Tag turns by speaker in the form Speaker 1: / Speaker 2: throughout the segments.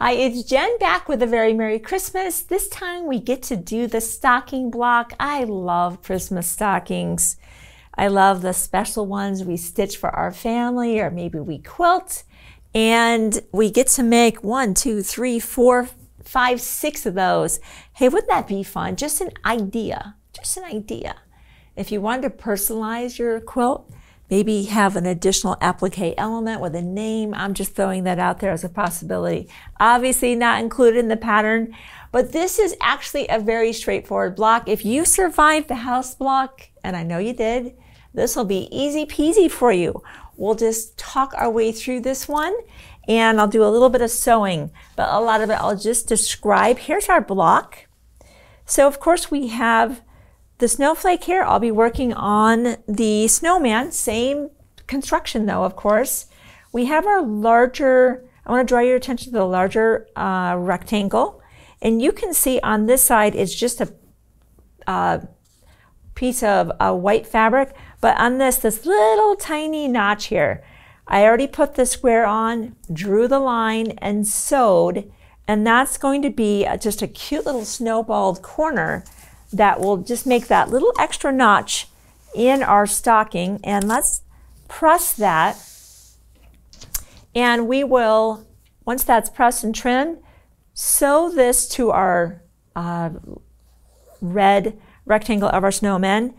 Speaker 1: Hi, it's Jen back with a very Merry Christmas. This time we get to do the stocking block. I love Christmas stockings. I love the special ones we stitch for our family, or maybe we quilt. And we get to make 1, 2, 3, 4, 5, 6 of those. Hey, wouldn't that be fun? Just an idea, just an idea. If you wanted to personalize your quilt, maybe have an additional applique element with a name. I'm just throwing that out there as a possibility. Obviously not included in the pattern, but this is actually a very straightforward block. If you survived the house block, and I know you did, this will be easy peasy for you. We'll just talk our way through this one, and I'll do a little bit of sewing, but a lot of it I'll just describe. Here's our block. So of course we have the snowflake here. I'll be working on the snowman, same construction though, of course. We have our larger, I want to draw your attention to the larger rectangle. And you can see on this side, it's just a piece of white fabric. But on this little tiny notch here, I already put the square on, drew the line, and sewed. And that's going to be just a cute little snowballed corner that will just make that little extra notch in our stocking. And let's press that. And we will, once that's pressed and trimmed, sew this to our red rectangle of our snowman,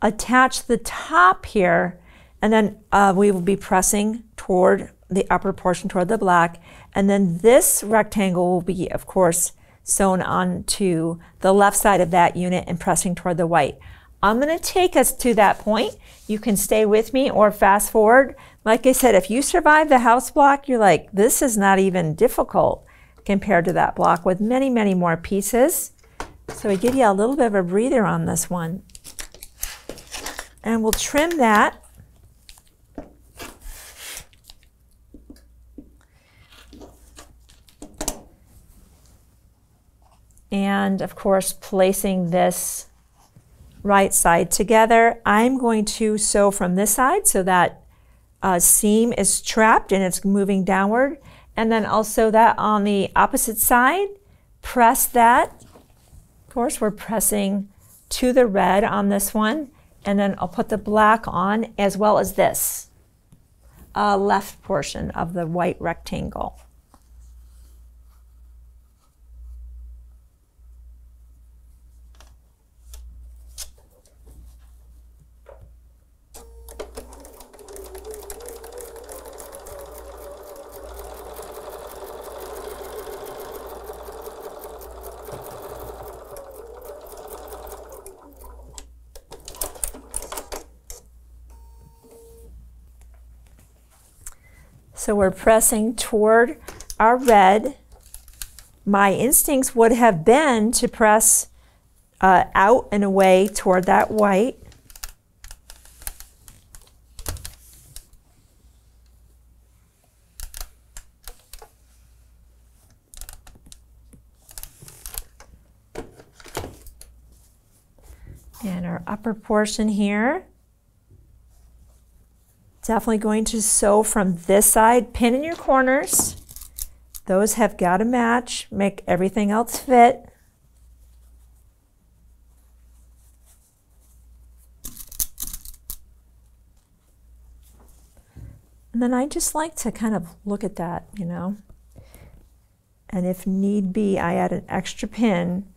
Speaker 1: attach the top here, and then we will be pressing toward the upper portion, toward the black. And then this rectangle will be, of course, sewn onto the left side of that unit and pressing toward the white. I'm going to take us to that point. You can stay with me or fast forward. Like I said, if you survive the house block, you're like, this is not even difficult compared to that block with many, many more pieces. So I give you a little bit of a breather on this one. And we'll trim that. And of course, placing this right side together, I'm going to sew from this side so that seam is trapped and it's moving downward. And then I'll sew that on the opposite side, press that. Of course, we're pressing to the red on this one. And then I'll put the black on as well as this left portion of the white rectangle. So we're pressing toward our red. My instincts would have been to press out and away toward that white. And our upper portion here. Definitely going to sew from this side, pin in your corners. Those have got to match, make everything else fit. And then I just like to kind of look at that, you know. And if need be, I add an extra pin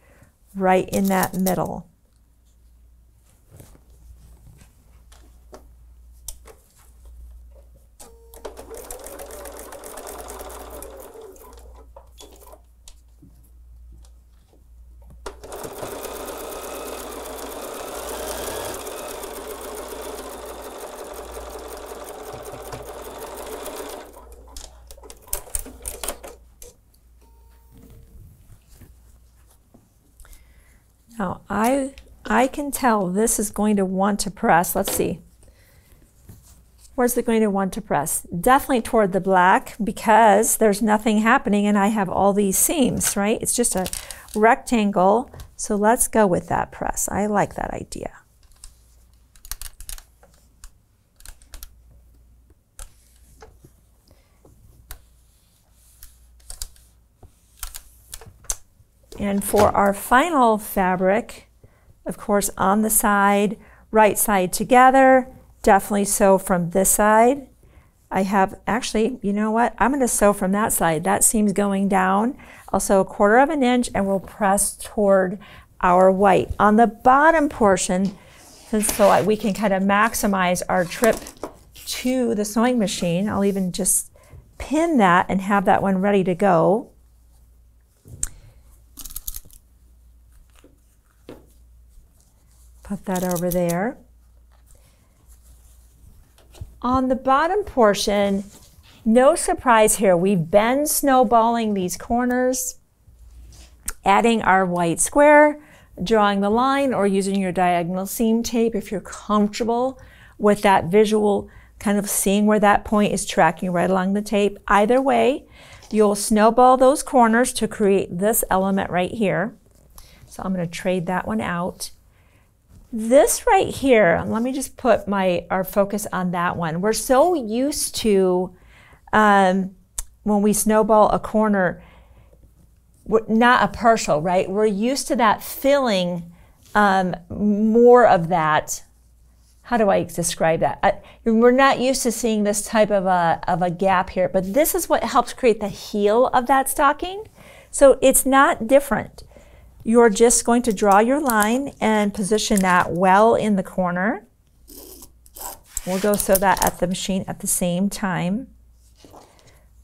Speaker 1: right in that middle. Now, I can tell this is going to want to press. Let's see. Where's it going to want to press? Definitely toward the black because there's nothing happening and I have all these seams, right? It's just a rectangle. So let's go with that press. I like that idea. And for our final fabric, of course, on the side, right side together, definitely sew from this side. I have, actually, you know what? I'm going to sew from that side. That seam's going down. I'll sew 1/4 inch and we'll press toward our white. On the bottom portion, so we can kind of maximize our trip to the sewing machine, I'll even just pin that and have that one ready to go. Put that over there. On the bottom portion, no surprise here, we've been snowballing these corners, adding our white square, drawing the line, or using your diagonal seam tape if you're comfortable with that visual, kind of seeing where that point is tracking right along the tape. Either way, you'll snowball those corners to create this element right here. So I'm going to trade that one out. This right here, let me just put our focus on that one. We're so used to, when we snowball a corner, not a partial, right? We're used to that filling, more of that. How do I describe that? We're not used to seeing this type of a gap here, but this is what helps create the heel of that stocking. So it's not different. You're just going to draw your line and position that well in the corner. We'll go sew that at the machine at the same time,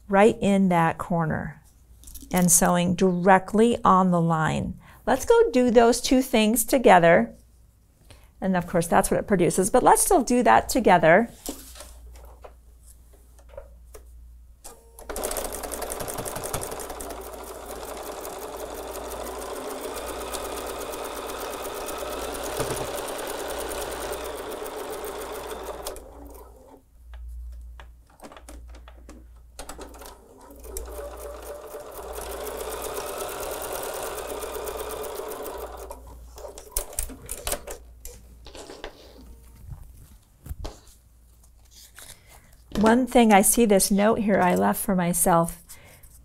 Speaker 1: right in that corner, and sewing directly on the line. Let's go do those two things together. And of course, that's what it produces, but let's still do that together. One thing, I see this note here I left for myself.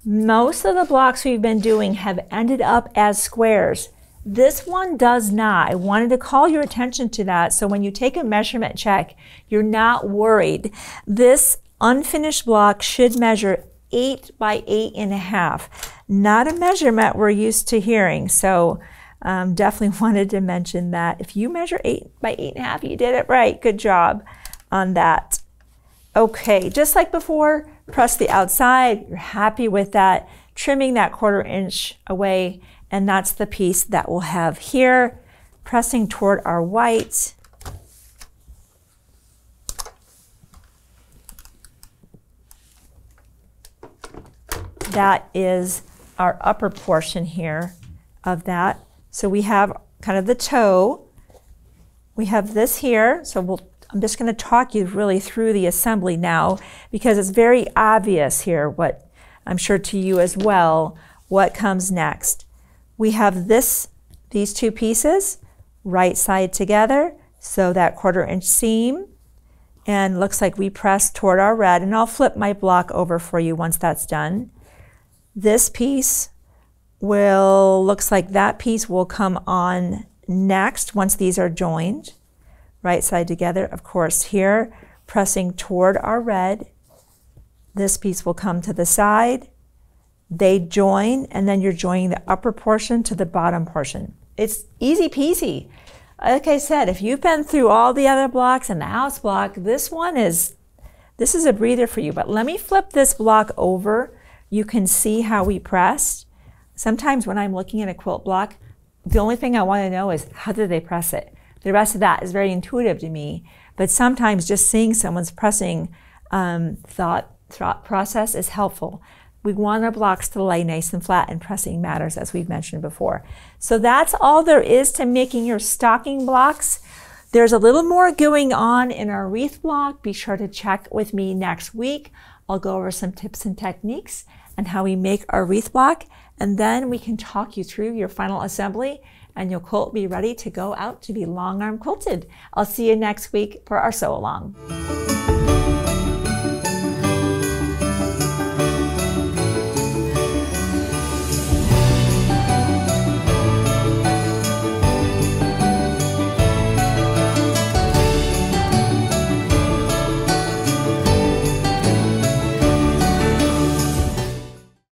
Speaker 1: Most of the blocks we've been doing have ended up as squares. This one does not. I wanted to call your attention to that so when you take a measurement check, you're not worried. This unfinished block should measure 8 by 8.5. Not a measurement we're used to hearing, so definitely wanted to mention that. If you measure 8 by 8.5, you did it right. Good job on that. Okay, just like before, press the outside. You're happy with that, trimming that 1/4 inch away, and that's the piece that we'll have here, pressing toward our white. That is our upper portion here of that. So we have kind of the toe. We have this here, so I'm just going to talk you really through the assembly now because it's very obvious here, what I'm sure to you as well, what comes next. We have these two pieces, right side together, so that 1/4 inch seam, and looks like we press toward our red, and I'll flip my block over for you once that's done. This piece looks like that piece will come on next once these are joined. Right side together, of course, here, pressing toward our red. This piece will come to the side. They join, and then you're joining the upper portion to the bottom portion. It's easy peasy. Like I said, if you've been through all the other blocks and the house block, this is a breather for you. But let me flip this block over. You can see how we pressed. Sometimes when I'm looking at a quilt block, the only thing I want to know is how did they press it? The rest of that is very intuitive to me, but sometimes just seeing someone's pressing thought process is helpful. We want our blocks to lay nice and flat, and pressing matters, as we've mentioned before. So that's all there is to making your stocking blocks. There's a little more going on in our wreath block. Be sure to check with me next week. I'll go over some tips and techniques and how we make our wreath block, and then we can talk you through your final assembly, and your quilt will be ready to go out to be long arm quilted. I'll see you next week for our sew along.